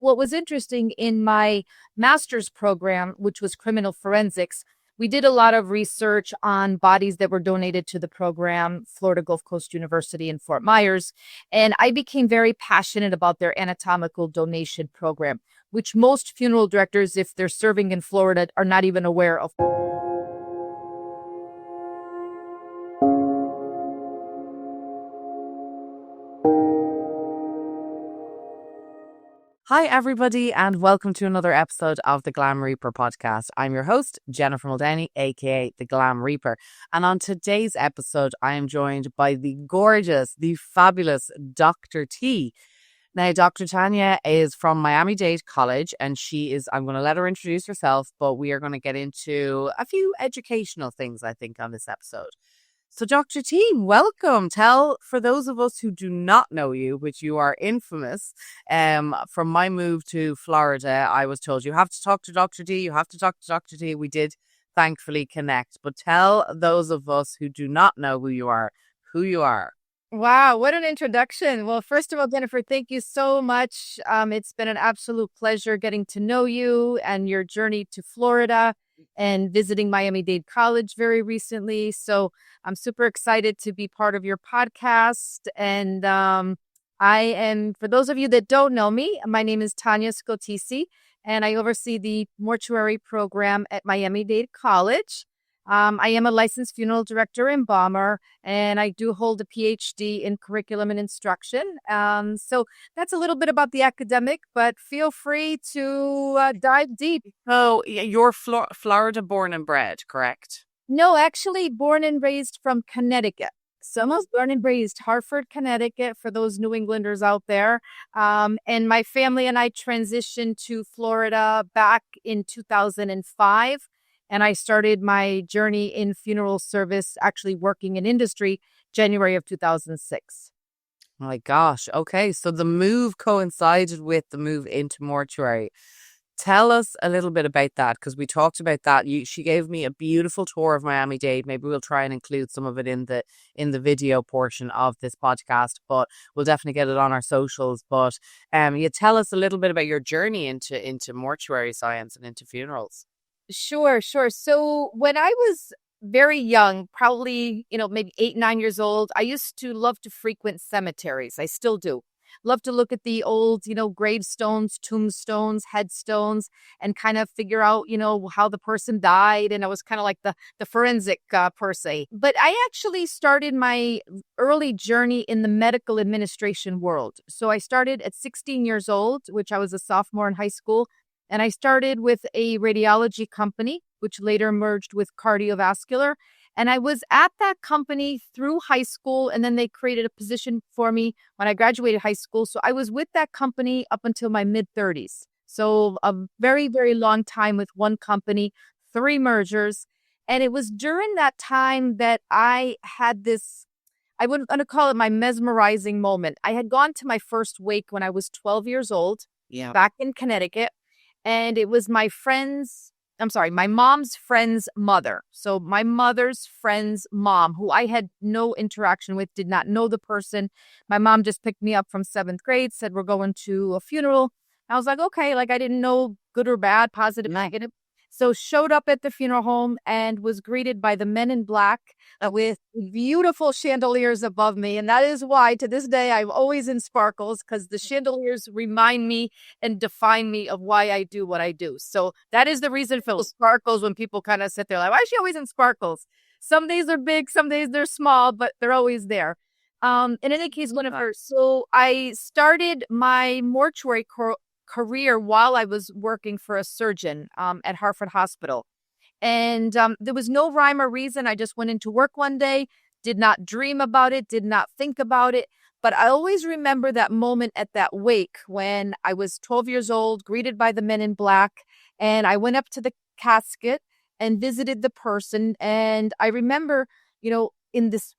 what was interesting in my master's program, which was criminal forensics, we did a lot of research on bodies that were donated to the program, Florida Gulf Coast University in Fort Myers. And I became very passionate about their anatomical donation program, which most funeral directors, if they're serving in Florida, are not even aware of. Hi, everybody, and welcome to another episode of the Glam Reaper podcast. I'm your host, Jennifer Muldowney, aka the Glam Reaper. And on today's episode, I am joined by the gorgeous, the fabulous Dr. T. Now, Dr. Tanya is from Miami Dade College, and I'm going to let her introduce herself, but we are going to get into a few educational things, I think, on this episode. So, Dr. T, welcome. Tell, for those of us who do not know you, which you are infamous, from my move to Florida, I was told you have to talk to Dr. T, you have to talk to Dr. T. We did thankfully connect, but tell those of us who do not know who you are. Wow, what an introduction. Well, first of all, Jennifer, thank you so much. It's been an absolute pleasure getting to know you and your journey to Florida and visiting Miami Dade College very recently. So I'm super excited to be part of your podcast. And for those of you that don't know me, my name is Tanya Scotece, and I oversee the mortuary program at Miami Dade College. I am a licensed funeral director embalmer, and I do hold a PhD in curriculum and instruction. So that's a little bit about the academic, but feel free to dive deep. So, you're Florida born and bred, correct? No, actually born and raised from Connecticut. So I was born and raised Hartford, Connecticut, for those New Englanders out there. And my family and I transitioned to Florida back in 2005. And I started my journey in funeral service, actually working in industry, January of 2006. Oh my gosh. Okay. So the move coincided with the move into mortuary. Tell us a little bit about that, because we talked about that. She gave me a beautiful tour of Miami Dade. Maybe we'll try and include some of it in the video portion of this podcast, but we'll definitely get it on our socials. But you tell us a little bit about your journey into mortuary science and into funerals. Sure. So when I was very young, probably, maybe 8, 9 years old, I used to love to frequent cemeteries. I still do. Love to look at the old, gravestones, tombstones, headstones, and kind of figure out, how the person died. And I was kind of like the forensic per se. But I actually started my early journey in the medical administration world. So I started at 16 years old, which I was a sophomore in high school. And I started with a radiology company, which later merged with cardiovascular. And I was at that company through high school, and then they created a position for me when I graduated high school. So I was with that company up until my mid-30s. So a very, very long time with one company, 3 mergers. And it was during that time that I had this, I wouldn't want to call it my mesmerizing moment. I had gone to my first wake when I was 12 years old, back in Connecticut. And it was my mom's friend's mother. So my mother's friend's mom, who I had no interaction with, did not know the person. My mom just picked me up from 7th grade, said, we're going to a funeral. I was like, okay, like I didn't know good or bad, positive, negative. So showed up at the funeral home and was greeted by the men in black with beautiful chandeliers above me. And that is why to this day I'm always in sparkles, because the chandeliers remind me and define me of why I do what I do. So that is the reason for sparkles when people kind of sit there like, why is she always in sparkles? Some days they're big, some days they're small, but they're always there. In any case, Jennifer, so I started my mortuary career while I was working for a surgeon at Hartford Hospital. And there was no rhyme or reason. I just went into work one day, did not dream about it, did not think about it. But I always remember that moment at that wake when I was 12 years old, greeted by the men in black. And I went up to the casket and visited the person. And I remember, in this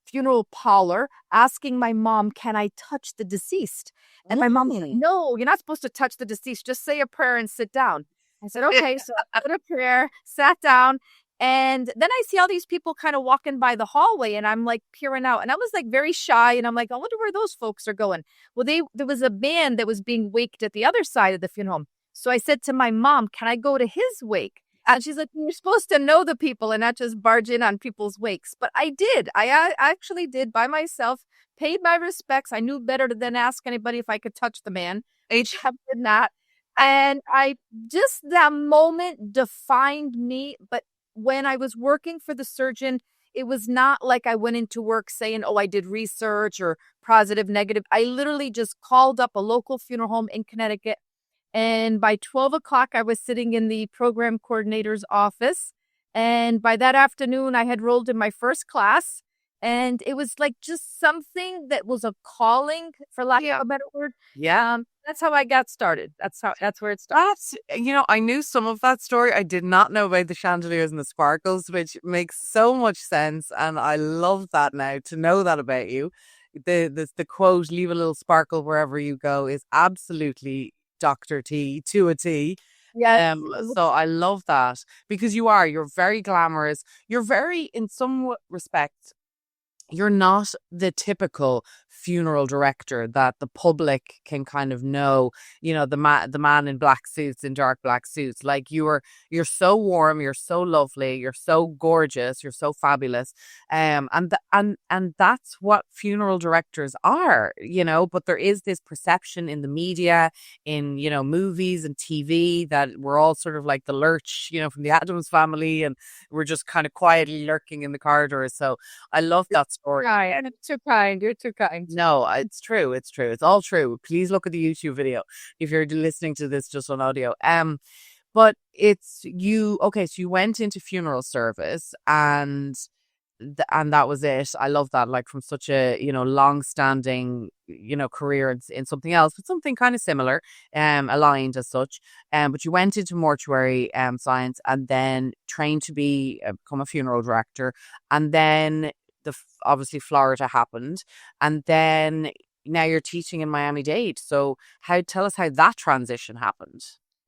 funeral parlor, asking my mom, can I touch the deceased? And my mom said, no, you're not supposed to touch the deceased. Just say a prayer and sit down. I said, okay. So I put a prayer, sat down, And then I see all these people kind of walking by the hallway, and I'm like peering out, and I was like very shy, and I'm like, I wonder where those folks are going. Well, there was a man that was being waked at the other side of the funeral home. So I said to my mom, can I go to his wake? And she's like, you're supposed to know the people and not just barge in on people's wakes. But I did. I actually did by myself, paid my respects. I knew better than ask anybody if I could touch the man. H did not. And I just that moment defined me. But when I was working for the surgeon, it was not like I went into work saying, oh, I did research or positive, negative. I literally just called up a local funeral home in Connecticut. And by 12 o'clock, I was sitting in the program coordinator's office. And by that afternoon, I had rolled in my first class. And it was like just something that was a calling, for lack of a better word. Yeah. That's how I got started. That's where it started. I knew some of that story. I did not know about the chandeliers and the sparkles, which makes so much sense. And I love that now to know that about you. The quote, leave a little sparkle wherever you go, is absolutely Dr. T to a T. Yeah. So I love that because you're very glamorous. You're very, in some respects, you're not the typical funeral director that the public can kind of know, the man in black suits, in dark black suits. Like you're so warm, you're so lovely, you're so gorgeous, you're so fabulous. And that's what funeral directors are, but there is this perception in the media, in, movies and TV, that we're all sort of like the Lurch, from the Addams Family, and we're just kind of quietly lurking in the corridors. So I love that story. You're too kind. You're too kind. No, it's true. It's true. It's all true. Please look at the YouTube video if you're listening to this just on audio. But it's you. Okay, so you went into funeral service, and that was it. I love that. Like from such a long-standing career in something else, but something kind of similar, aligned as such. But you went into mortuary science, and then trained to become a funeral director, and then obviously Florida happened, and then now you're teaching in Miami Dade. So tell us how that transition happened.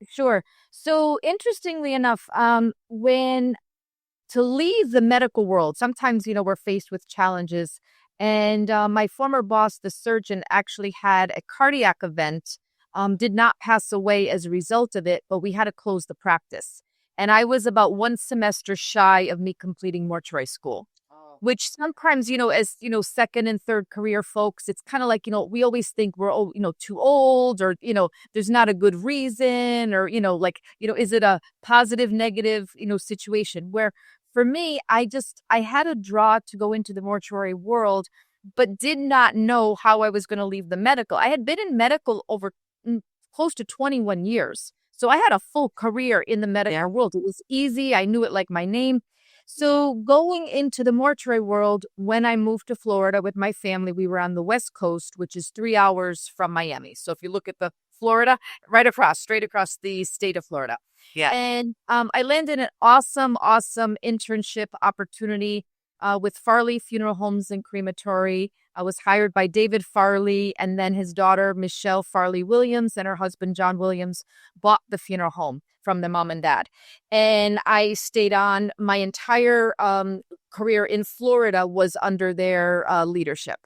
Sure. So interestingly enough, when to leave the medical world, sometimes, we're faced with challenges. And my former boss, the surgeon, actually had a cardiac event, did not pass away as a result of it, but we had to close the practice. And I was about one semester shy of me completing mortuary school. Which sometimes, as, second and third career folks, it's kind of like, we always think we're, too old, or, there's not a good reason, or, is it a positive, negative, situation where for me, I had a draw to go into the mortuary world, but did not know how I was going to leave the medical. I had been in medical over close to 21 years. So I had a full career in the medical world. It was easy. I knew it like my name. So going into the mortuary world, when I moved to Florida with my family, we were on the West Coast, which is 3 hours from Miami. So if you look at the Florida, straight across the state of Florida. Yeah. And I landed an awesome internship opportunity with Farley Funeral Homes and Crematory. I was hired by David Farley, and then his daughter, Michelle Farley Williams, and her husband, John Williams, bought the funeral home from the mom and dad. And I stayed on. My entire career in Florida was under their leadership.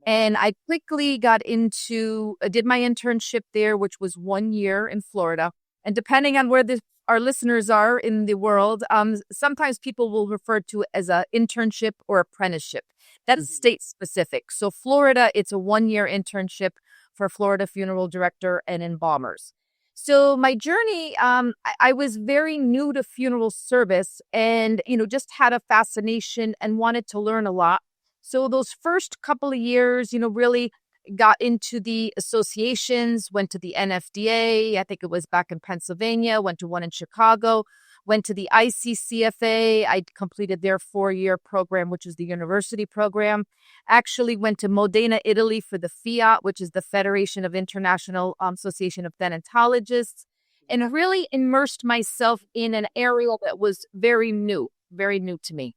And I quickly got did my internship there, which was 1 year in Florida. And depending on where our listeners are in the world, sometimes people will refer to it as an internship or apprenticeship. That's state specific. So Florida, it's a 1 year internship for Florida funeral director and embalmers. So my journey, I was very new to funeral service, and, just had a fascination and wanted to learn a lot. So those first couple of years, really got into the associations, went to the NFDA. I think it was back in Pennsylvania, went to one in Chicago, went to the ICCFA. I completed their 4-year program, which is the university program. Actually went to Modena, Italy for the FIAT, which is the Federation of International Association of Thanatologists, and really immersed myself in an area that was very new to me.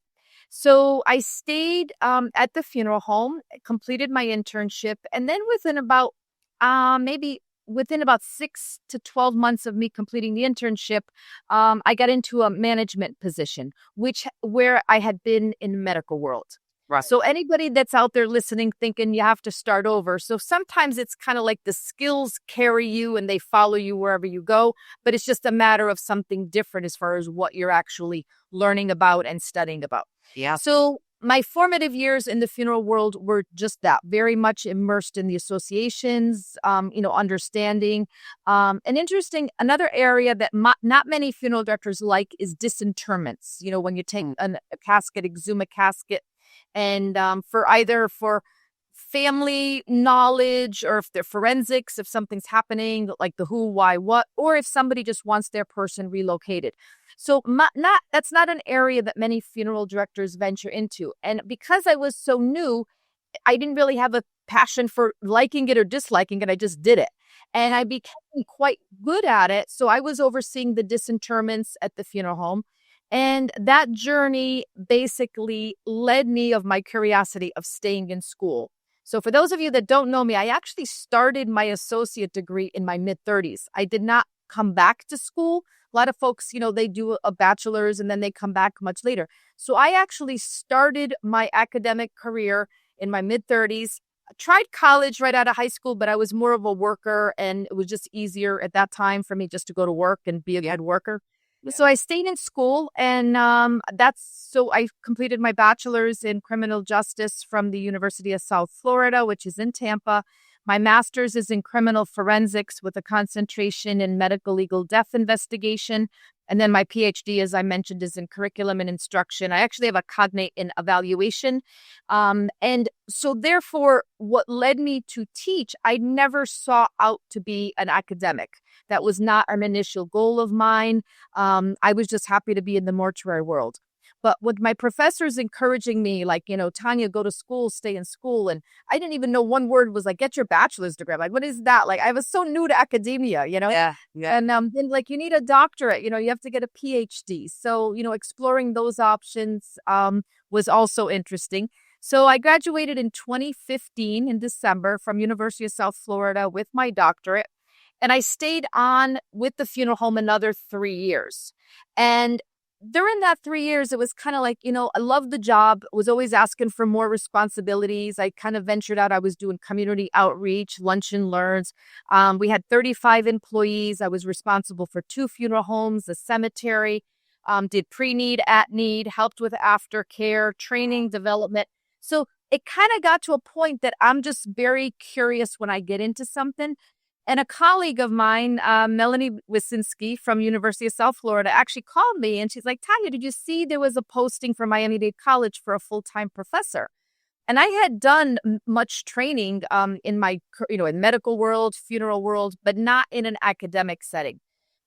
So I stayed at the funeral home, completed my internship, and then within about maybe within about 6 to 12 months of me completing the internship, I got into a management position, where I had been in the medical world. Right. So anybody that's out there listening thinking you have to start over. So sometimes it's kind of like the skills carry you and they follow you wherever you go, but it's just a matter of something different as far as what you're actually learning about and studying about. Yeah. So my formative years in the funeral world were just that, very much immersed in the associations, understanding. And interesting, another area that not many funeral directors like is disinterments. When you take a casket, exhume a casket, and for family knowledge, or if they're forensics, if something's happening, like the who, why, what, or if somebody just wants their person relocated. So that's not an area that many funeral directors venture into. And because I was so new, I didn't really have a passion for liking it or disliking it. I just did it. And I became quite good at it. So I was overseeing the disinterments at the funeral home. And that journey basically led me of my curiosity of staying in school. So for those of you that don't know me, I actually started my associate degree in my mid-30s. I did not come back to school. A lot of folks, they do a bachelor's and then they come back much later. So I actually started my academic career in my mid-30s. I tried college right out of high school, but I was more of a worker, and it was just easier at that time for me just to go to work and be a good worker. Yeah. So I stayed in school, and so I completed my bachelor's in criminal justice from the University of South Florida, which is in Tampa. My master's is in criminal forensics with a concentration in medical legal death investigation. And then my PhD, as I mentioned, is in curriculum and instruction. I actually have a cognate in evaluation. And so therefore, what led me to teach, I never saw out to be an academic. That was not an initial goal of mine. I was just happy to be in the mortuary world. But with my professors encouraging me, like, Tanya, go to school, stay in school. And I didn't even know one word was like, get your bachelor's degree. I'm like, what is that? Like, I was so new to academia, Yeah. And then like, you need a doctorate, you have to get a PhD. So, exploring those options was also interesting. So I graduated in 2015 in December from University of South Florida with my doctorate. And I stayed on with the funeral home another 3 years. And during that 3 years, it was kind of like, I loved the job, was always asking for more responsibilities. I kind of ventured out. I was doing community outreach, lunch and learns. We had 35 employees. I was responsible for 2 funeral homes, a cemetery, did pre-need, at-need, helped with aftercare, training, development. So it kind of got to a point that I'm just very curious when I get into something. And a colleague of mine, Melanie Wysinski from University of South Florida, actually called me and she's like, Tanya, did you see there was a posting for Miami Dade College for a full-time professor? And I had done much training in my, in medical world, funeral world, but not in an academic setting.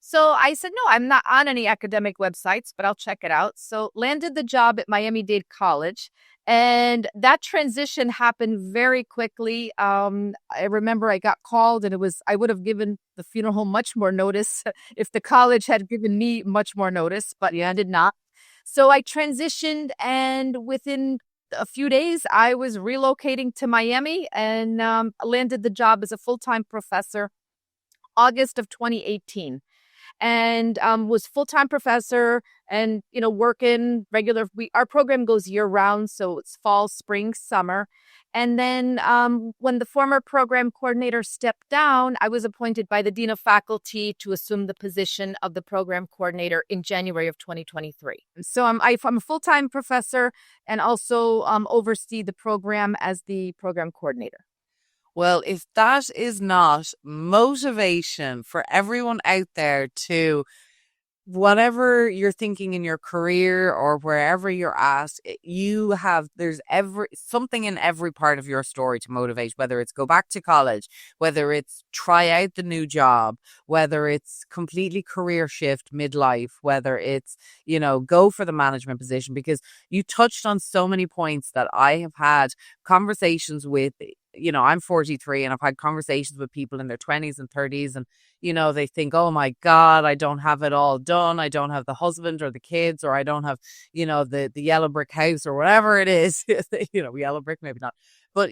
So I said, no, I'm not on any academic websites, but I'll check it out. So landed the job at Miami Dade College. And that transition happened very quickly. I remember I got called and I would have given the funeral home much more notice if the college had given me much more notice, but yeah, I did not. So I transitioned, and within a few days, I was relocating to Miami and landed the job as a full-time professor August of 2018. And was full-time professor and, working regular. Our program goes year round. So it's fall, spring, summer. And then when the former program coordinator stepped down, I was appointed by the Dean of Faculty to assume the position of the program coordinator in January of 2023. So I'm a full-time professor and also oversee the program as the program coordinator. Well, if that is not motivation for everyone out there to, whatever you're thinking in your career or wherever you're at, there's something in every part of your story to motivate, whether it's go back to college, whether it's try out the new job, whether it's completely career shift midlife, whether it's, go for the management position, because you touched on so many points that I have had conversations with. I'm 43 and I've had conversations with people in their 20s and 30s, and, they think, oh my God, I don't have it all done. I don't have the husband or the kids, or I don't have, the yellow brick house or whatever it is, yellow brick, maybe not. but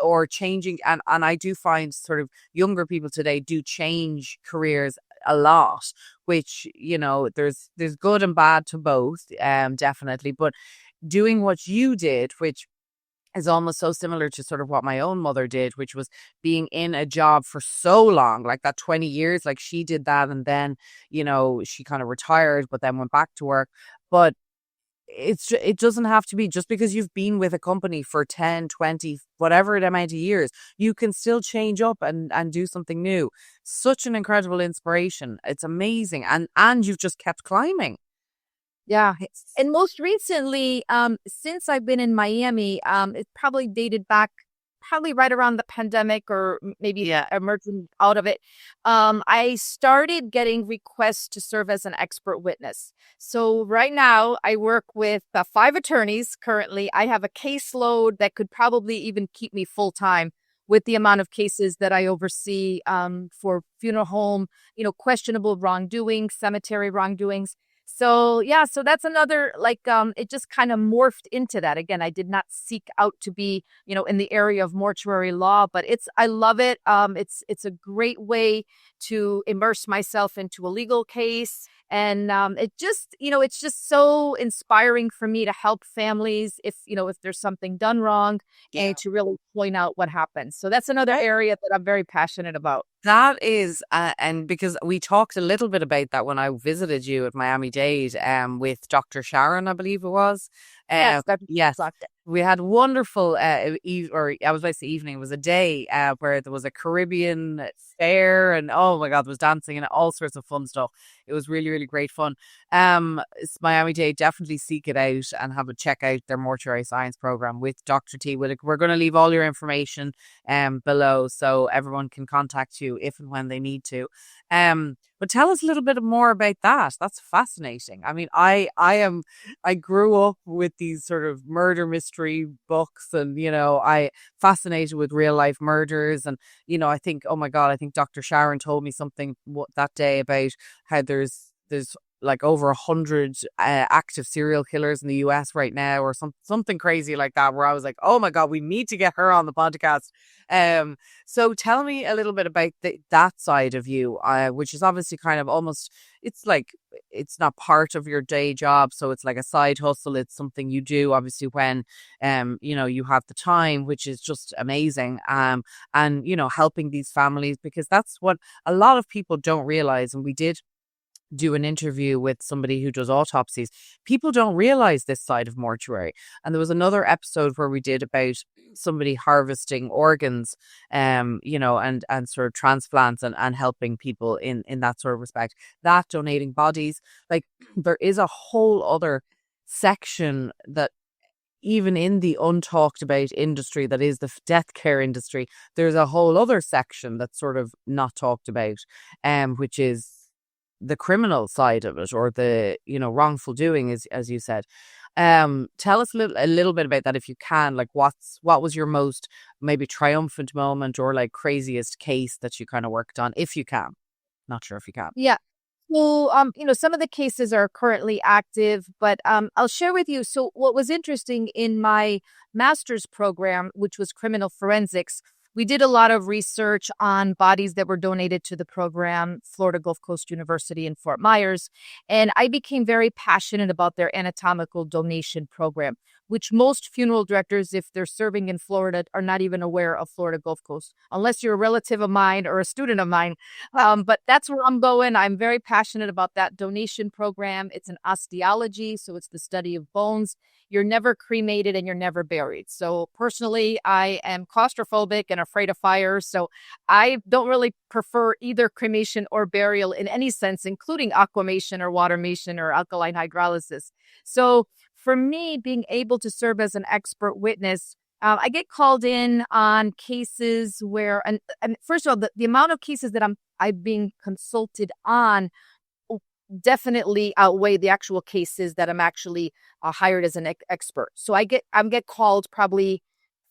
or changing. And I do find sort of younger people today do change careers a lot, which, there's good and bad to both, definitely. But doing what you did, which is almost so similar to sort of what my own mother did, which was being in a job for so long, like that 20 years, like she did that. And then, she kind of retired, but then went back to work. But it doesn't have to be just because you've been with a company for 10, 20, whatever amount of years. You can still change up and do something new. Such an incredible inspiration. It's amazing. And you've just kept climbing. Yeah. And most recently, since I've been in Miami, it probably dated back probably right around the pandemic or maybe Yeah. emerging out of it. I started getting requests to serve as an expert witness. So right now I work with 5 attorneys currently. I have a caseload that could probably even keep me full time with the amount of cases that I oversee for funeral home, questionable wrongdoing, cemetery wrongdoings. So yeah, so that's another it just kind of morphed into that. Again, I did not seek out to be, in the area of mortuary law, but I love it. It's a great way to immerse myself into a legal case. And it just, it's just so inspiring for me to help families if there's something done wrong Yeah. and to really point out what happened. So that's another area that I'm very passionate about. That is, and because we talked a little bit about that when I visited you at Miami Dade, with Dr. Sharon, I believe it was. Yes, that's Yes, exactly. we had wonderful, or I was about to say evening. It was a day where there was a Caribbean fair, and oh my God, there was dancing and all sorts of fun stuff. It was really, really great fun. It's Miami Dade, definitely seek it out and have a check out their mortuary science program with Dr. T. Willick. We're going to leave all your information below so everyone can contact you if and when they need to. But tell us a little bit more about that. That's fascinating. I mean, I grew up with these sort of murder mystery books, and I fascinated with real life murders. And I think, oh my God, I think Dr. Sharon told me something that day about how there's like over 100 active serial killers in the US right now, or something crazy like that, where I was like, oh my God, we need to get her on the podcast. So tell me a little bit about that side of you, which is obviously kind of almost, it's like, it's not part of your day job. So it's like a side hustle. It's something you do obviously when, you have the time, which is just amazing. And, helping these families, because that's what a lot of people don't realize. And we did do an interview with somebody who does autopsies. People don't realize this side of mortuary. And there was another episode where we did about somebody harvesting organs, and sort of transplants and helping people in that sort of respect. That donating bodies, like there is a whole other section that even in the untalked about industry that is the death care industry, there's a whole other section that's sort of not talked about, which is the criminal side of it, or the wrongful doing, as you said. Tell us a little bit about that if you can. Like, what was your most maybe triumphant moment, or like craziest case that you kind of worked on, if you can? Not sure if you can. Yeah. So, some of the cases are currently active, but I'll share with you. So, what was interesting in my master's program, which was criminal forensics, we did a lot of research on bodies that were donated to the program, Florida Gulf Coast University in Fort Myers. And I became very passionate about their anatomical donation program, which most funeral directors, if they're serving in Florida, are not even aware of Florida Gulf Coast, unless you're a relative of mine or a student of mine. But that's where I'm going. I'm very passionate about that donation program. It's an osteology, so it's the study of bones. You're never cremated and you're never buried. So personally, I am claustrophobic and afraid of fire. So I don't really prefer either cremation or burial in any sense, including aquamation or watermation or alkaline hydrolysis. So for me, being able to serve as an expert witness, I get called in on cases where, and first of all, the amount of cases that I'm being consulted on definitely outweigh the actual cases that I'm actually hired as an expert. So I'm get called probably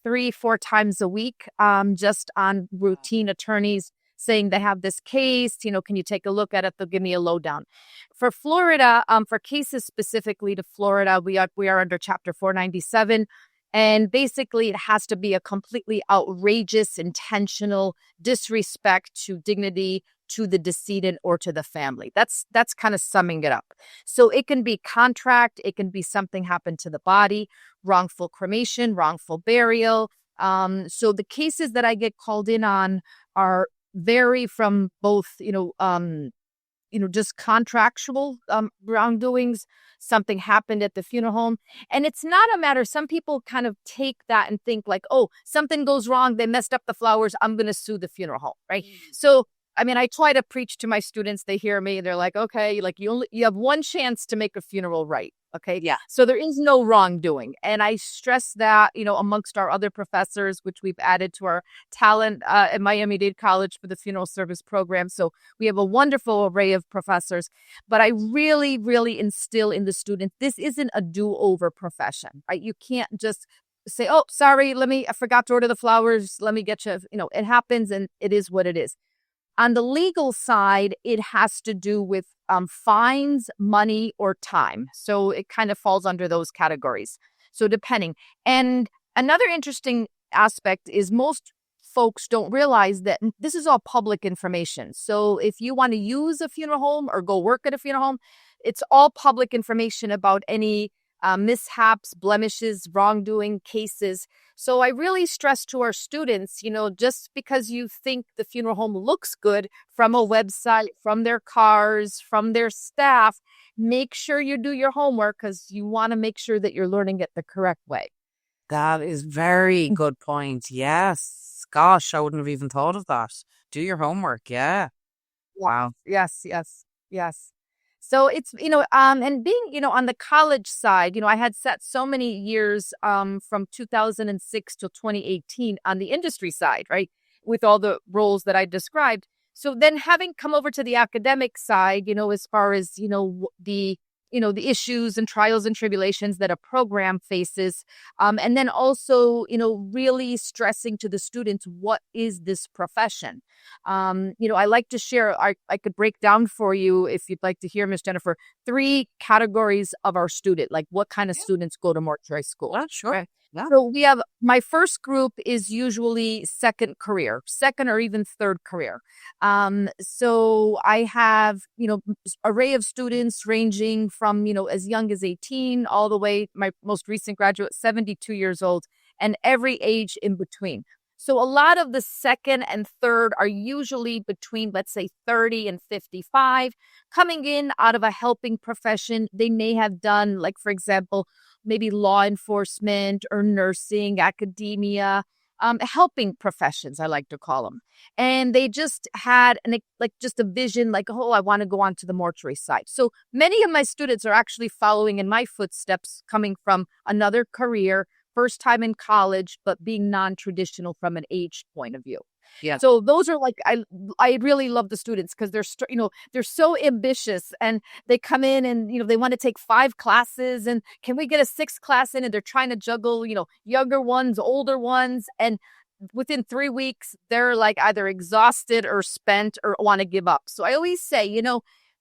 3-4 times a week, just on routine attorneys saying they have this case, can you take a look at it? They'll give me a lowdown. For Florida, for cases specifically to Florida, we are under Chapter 497. And basically, it has to be a completely outrageous, intentional disrespect to dignity, to the decedent, or to the family. That's kind of summing it up. So it can be contract, it can be something happened to the body, wrongful cremation, wrongful burial. So the cases that I get called in on are vary from both, just contractual wrongdoings. Something happened at the funeral home. And it's not a matter, some people kind of take that and think like, oh, something goes wrong. They messed up the flowers. I'm going to sue the funeral home. Right. So, I mean, I try to preach to my students. They hear me. They're like, okay, like you have one chance to make a funeral right. Okay. Yeah. So there is no wrongdoing. And I stress that, amongst our other professors, which we've added to our talent at Miami Dade College for the funeral service program. So we have a wonderful array of professors, but I really, really instill in the students, this isn't a do-over profession, right? You can't just say, oh, sorry, I forgot to order the flowers. Let me get you, it happens and it is what it is. On the legal side, it has to do with fines, money, or time. So it kind of falls under those categories. So depending. And another interesting aspect is most folks don't realize that this is all public information. So if you want to use a funeral home or go work at a funeral home, it's all public information about any mishaps, blemishes, wrongdoing cases. So I really stress to our students, just because you think the funeral home looks good from a website, from their cars, from their staff, make sure you do your homework because you want to make sure that you're learning it the correct way. That is very good point. Yes. Gosh, I wouldn't have even thought of that. Do your homework. Yeah. Wow. Yes, yes, yes. So it's, and being, on the college side, I had sat so many years from 2006 to 2018 on the industry side, right? With all the roles that I described. So then having come over to the academic side, as far as, the issues and trials and tribulations that a program faces. And then also, really stressing to the students, what is this profession? I like to share, I could break down for you, if you'd like to hear, Miss Jennifer, 3 categories of our student, like what kind of students go to mortuary school. Sure. Okay. Yeah. So we have, my first group is usually second or even third career. So I have, array of students ranging from, as young as 18 all the way, my most recent graduate, 72 years old, and every age in between. So a lot of the second and third are usually between, let's say, 30 and 55, coming in out of a helping profession. They may have done, like, for example, maybe law enforcement or nursing, academia, helping professions, I like to call them. And they just had just a vision, like, oh, I want to go on to the mortuary side. So many of my students are actually following in my footsteps, coming from another career, first time in college, but being non-traditional from an age point of view. Yeah. So those are like, I really love the students because they're so ambitious, and they come in and, they want to take 5 classes, and can we get a 6th class in? And they're trying to juggle, younger ones, older ones. And within 3 weeks, they're like either exhausted or spent or want to give up. So I always say,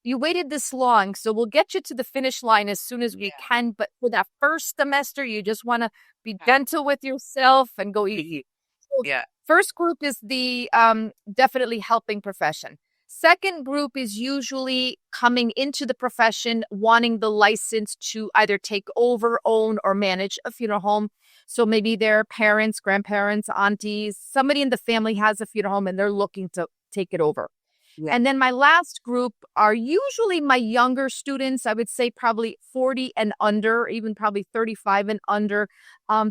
you waited this long, so we'll get you to the finish line as soon as we can. But for that first semester, you just want to be gentle with yourself and go easy. So Yeah. first group is the definitely helping profession. Second group is usually coming into the profession, wanting the license to either take over, own, or manage a funeral home. So maybe their parents, grandparents, aunties, somebody in the family has a funeral home and they're looking to take it over. Yeah. And then my last group are usually my younger students. I would say probably 40 and under, even probably 35 and under.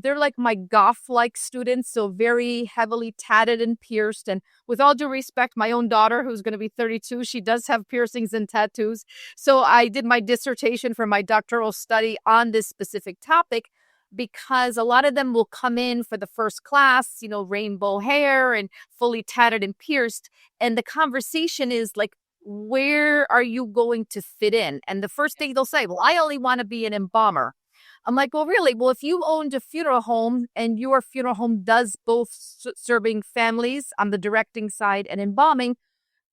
They're like my goth-like students, so very heavily tatted and pierced. And with all due respect, my own daughter, who's going to be 32, she does have piercings and tattoos. So I did my dissertation for my doctoral study on this specific topic, because a lot of them will come in for the first class, rainbow hair and fully tatted and pierced. And the conversation is like, where are you going to fit in? And the first thing they'll say, well, I only want to be an embalmer. I'm like, well, really? Well, if you owned a funeral home and your funeral home does both serving families on the directing side and embalming,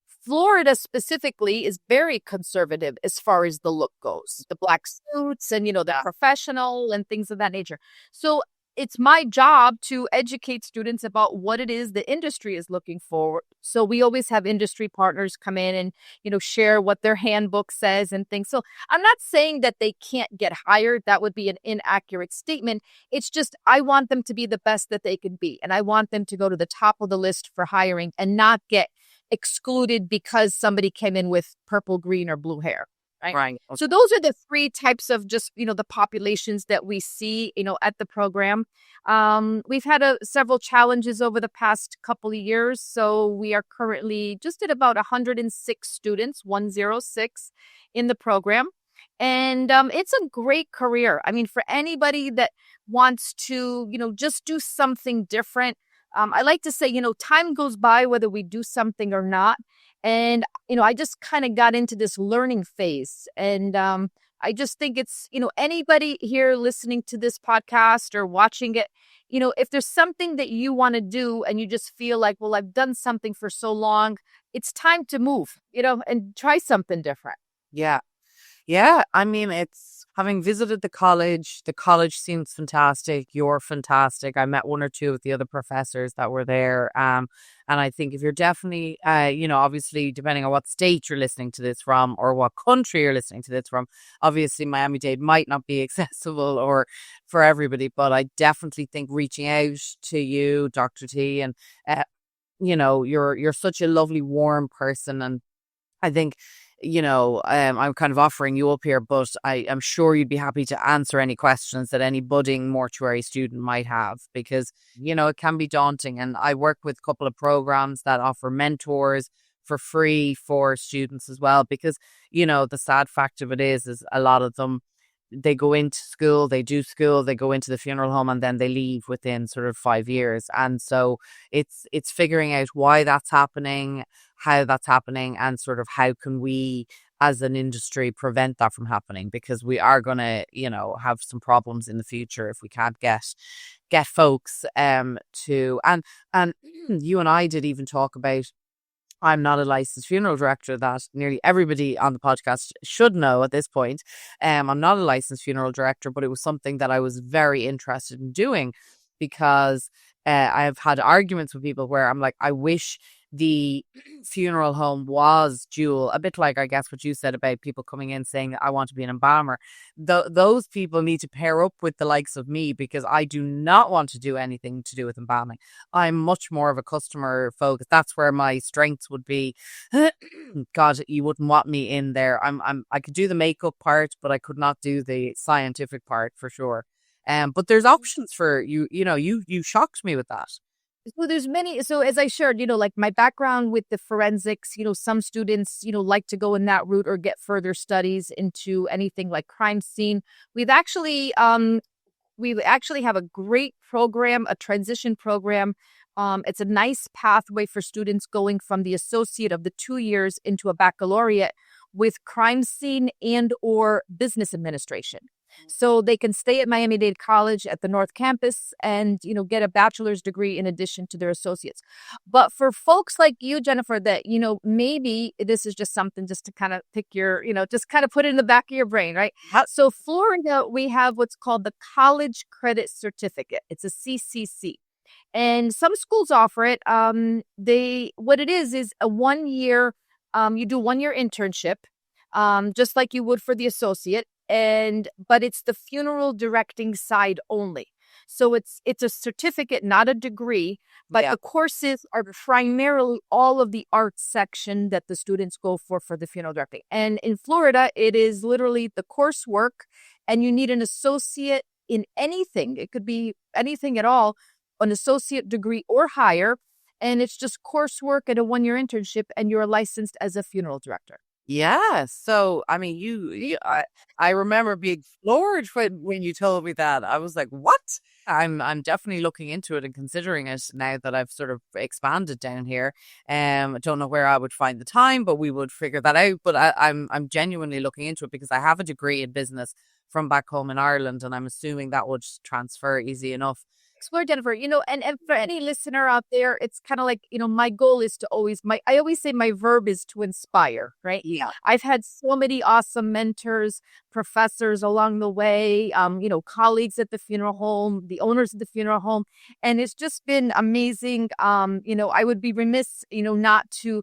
Florida specifically is very conservative as far as the look goes, the black suits and, the professional and things of that nature. So it's my job to educate students about what it is the industry is looking for. So we always have industry partners come in and, share what their handbook says and things. So I'm not saying that they can't get hired. That would be an inaccurate statement. It's just I want them to be the best that they can be. And I want them to go to the top of the list for hiring and not get excluded because somebody came in with purple, green, or blue hair. Right. Right. So those are the three types of just, the populations that we see, at the program. We've had several challenges over the past couple of years. So we are currently just at about 106 students, 106 in the program. And it's a great career. I mean, for anybody that wants to, just do something different. I like to say, time goes by whether we do something or not. And, I just kind of got into this learning phase. And I just think it's, anybody here listening to this podcast or watching it, if there's something that you want to do and you just feel like, well, I've done something for so long, it's time to move, and try something different. Yeah. Yeah, I mean, it's having visited the college seems fantastic. You're fantastic. I met one or two of the other professors that were there. And I think if you're definitely, obviously, depending on what state you're listening to this from or what country you're listening to this from, obviously Miami-Dade might not be accessible or for everybody, but I definitely think reaching out to you, Dr. T, and, you're such a lovely, warm person. And I think, I'm kind of offering you up here, but I am sure you'd be happy to answer any questions that any budding mortuary student might have because, it can be daunting. And I work with a couple of programs that offer mentors for free for students as well, because, the sad fact of it is a lot of them, they go into school, they do school, they go into the funeral home, and then they leave within sort of 5 years. And so it's figuring out why that's happening, how that's happening, and sort of how can we as an industry prevent that from happening, because we are going to, have some problems in the future if we can't get folks to and you and I did even talk about, I'm not a licensed funeral director, that nearly everybody on the podcast should know at this point. I'm not a licensed funeral director, but it was something that I was very interested in doing because I've had arguments with people where I'm like, I wish the funeral home was dual, a bit like I guess what you said about people coming in saying that I want to be an embalmer. Those people need to pair up with the likes of me, because I do not want to do anything to do with embalming. I'm much more of a customer focus. That's where my strengths would be. God, you wouldn't want me in there. I could do the makeup part, but I could not do the scientific part for sure. But there's options for you. You shocked me with that. So there's many. So as I shared, like my background with the forensics, some students, like to go in that route or get further studies into anything like crime scene. We actually have a great program, a transition program. It's a nice pathway for students going from the associate of the 2 years into a baccalaureate with crime scene and or business administration. So they can stay at Miami Dade College at the North Campus and, get a bachelor's degree in addition to their associates. But for folks like you, Jennifer, that, maybe this is just something just to kind of pick your, just kind of put it in the back of your brain, right? So Florida, we have what's called the College Credit Certificate. It's a CCC. And some schools offer it. What it is a 1 year, you do 1 year internship, just like you would for the associate. But it's the funeral directing side only. So it's a certificate, not a degree, but the courses are primarily all of the arts section that the students go for the funeral directing. And in Florida, it is literally the coursework, and you need an associate in anything. It could be anything at all, an associate degree or higher. And it's just coursework and a 1 year internship, and you're licensed as a funeral director. Yeah. So, I mean, I remember being floored when you told me that. I was like, what? I'm definitely looking into it and considering it now that I've sort of expanded down here. I don't know where I would find the time, but we would figure that out. But I'm genuinely looking into it because I have a degree in business from back home in Ireland, and I'm assuming that would transfer easy enough explore, Jennifer. And for any listener out there, it's kind of like, my goal is to I always say my verb is to inspire, right? Yeah. I've had so many awesome mentors, professors along the way, colleagues at the funeral home, the owners of the funeral home. And it's just been amazing. I would be remiss, not to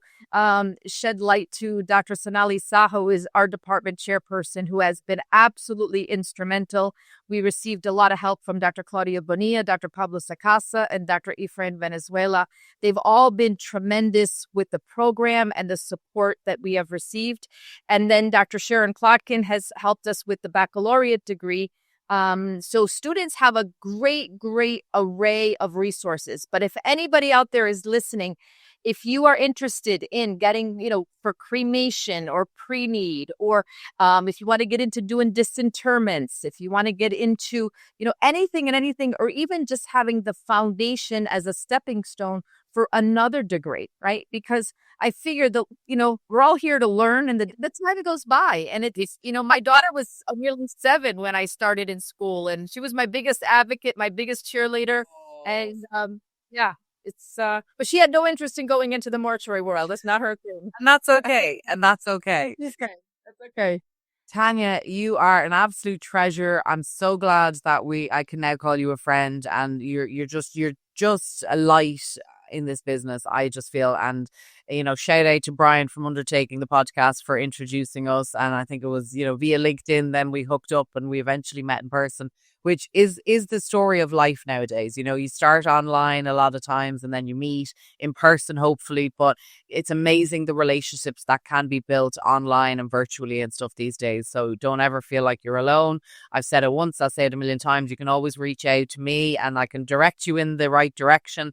shed light to Dr. Sonali Saha, who is our department chairperson, who has been absolutely instrumental. We received a lot of help from Dr. Claudia Bonilla, Dr. Pablo Sacasa, and Dr. Efrain Venezuela. They've all been tremendous with the program and the support that we have received. And then Dr. Sharon Plotkin has helped us with the baccalaureate degree. So students have a great, great array of resources. But if anybody out there is listening, if you are interested in getting, for cremation or pre-need, or if you want to get into doing disinterments, if you want to get into, anything and anything, or even just having the foundation as a stepping stone for another degree, right? Because I figure that, we're all here to learn, and the time goes by. And it's, my daughter was nearly 7 when I started in school, and she was my biggest advocate, my biggest cheerleader. And yeah, it's but she had no interest in going into the mortuary world. That's not her thing. And that's okay. And that's okay. Okay. That's okay. Tanya, you are an absolute treasure. I'm so glad that I can now call you a friend, and you're just a light in this business, I just feel. And shout out to Brian from undertaking the podcast for introducing us. And I think it was, via LinkedIn, then we hooked up and we eventually met in person, which is the story of life nowadays. You start online a lot of times and then you meet in person, hopefully. But it's amazing the relationships that can be built online and virtually and stuff these days. So don't ever feel like you're alone. I've said it once, I'll say it a million times. You can always reach out to me and I can direct you in the right direction.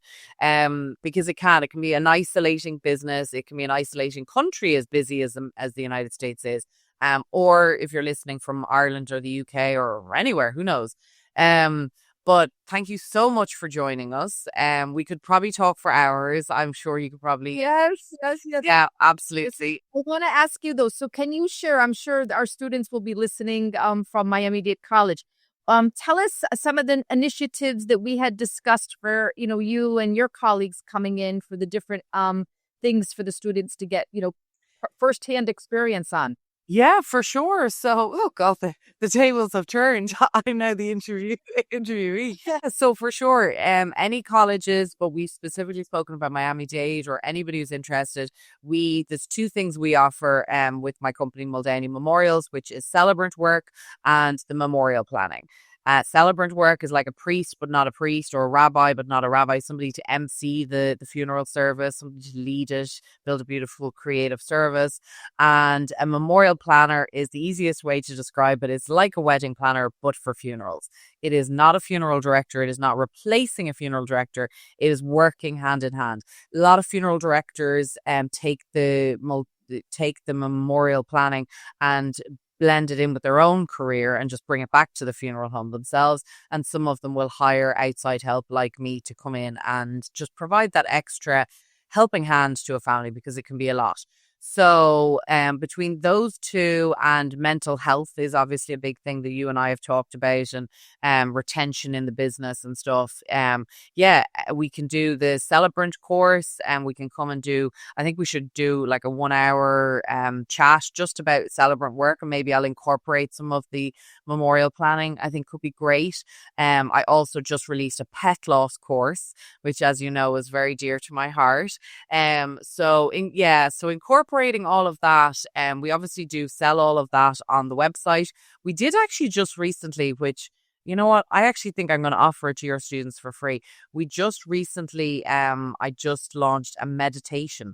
Because it can be an isolating business. It can be an isolating country, as busy as the United States is. Or if you're listening from Ireland or the UK or anywhere, who knows? But thank you so much for joining us. We could probably talk for hours. I'm sure you could probably. Yes, yes, yes. Yeah, absolutely. I want to ask you though. So can you share? I'm sure our students will be listening from Miami Dade College. Tell us some of the initiatives that we had discussed for, you and your colleagues coming in for the different things for the students to get, firsthand experience on. Yeah, for sure. So, oh God, the tables have turned. I'm now the interviewee. Yeah, so for sure, any colleges, but we've specifically spoken about Miami Dade or anybody who's interested. There's 2 things we offer with my company Muldowney Memorials, which is celebrant work and the memorial planning. Celebrant work is like a priest, but not a priest, or a rabbi, but not a rabbi, somebody to MC the funeral service, somebody to lead it, build a beautiful creative service. And a memorial planner is the easiest way to describe it. It's like a wedding planner, but for funerals. It is not a funeral director. It is not replacing a funeral director. It is working hand in hand. A lot of funeral directors take the memorial planning and blend it in with their own career and just bring it back to the funeral home themselves. And some of them will hire outside help like me to come in and just provide that extra helping hand to a family, because it can be a lot. So between those 2, and mental health is obviously a big thing that you and I have talked about, and retention in the business and stuff. We can do the celebrant course, and we can come and I think we should do like a 1-hour chat just about celebrant work, and maybe I'll incorporate some of the memorial planning. I think could be great. I also just released a pet loss course, which, as you know, is very dear to my heart. So incorporating all of that, we obviously do sell all of that on the website. We did actually just recently, which, you know what, I actually think I'm going to offer it to your students for free. We just recently, I just launched a meditation.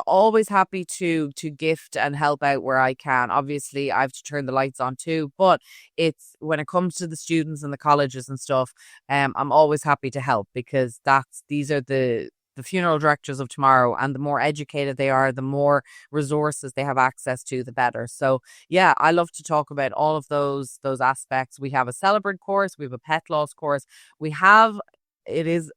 Always happy to gift and help out where I can. Obviously, I have to turn the lights on too, but it's when it comes to the students and the colleges and stuff, I'm always happy to help, because these are the funeral directors of tomorrow, and the more educated they are, the more resources they have access to, the better. So yeah, I love to talk about all of those aspects. We have a celebrant course, we have a pet loss course,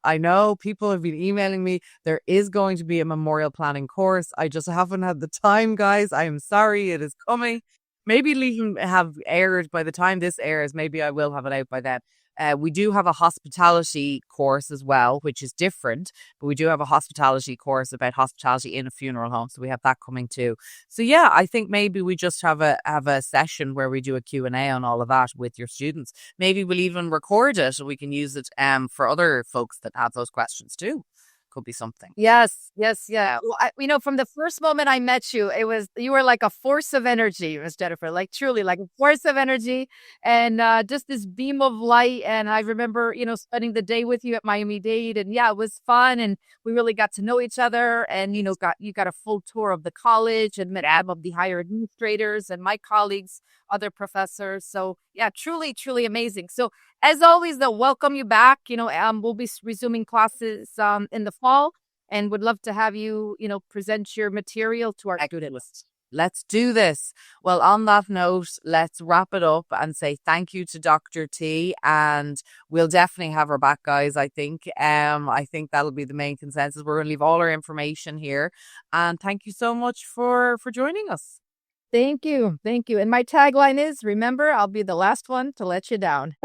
I know people have been emailing me. There is going to be a memorial planning course. I just haven't had the time, guys. I am sorry. It is coming. Maybe it'll even have aired by the time this airs. Maybe I will have it out by then. We do have a hospitality course as well, which is different, but we do have a hospitality course about hospitality in a funeral home. So we have that coming too. So yeah, I think maybe we just have a session where we do a Q&A on all of that with your students. Maybe we'll even record it and we can use it for other folks that have those questions too. Could be something. Yes, yes, yeah. Well, from the first moment I met you, you were like a force of energy, Miss Jennifer, like truly like a force of energy and just this beam of light. And I remember, spending the day with you at Miami Dade, and yeah, it was fun, and we really got to know each other, and got a full tour of the college and met some of the higher administrators and my colleagues, other professors. So yeah, truly, truly amazing. So as always, they'll welcome you back. We'll be resuming classes in the fall, and would love to have you, present your material to our students. Let's do this. Well, on that note, let's wrap it up and say thank you to Dr. T, and we'll definitely have her back, guys. I think that'll be the main consensus. We're going to leave all our information here, and thank you so much for joining us. Thank you. Thank you. And my tagline is, remember, I'll be the last one to let you down.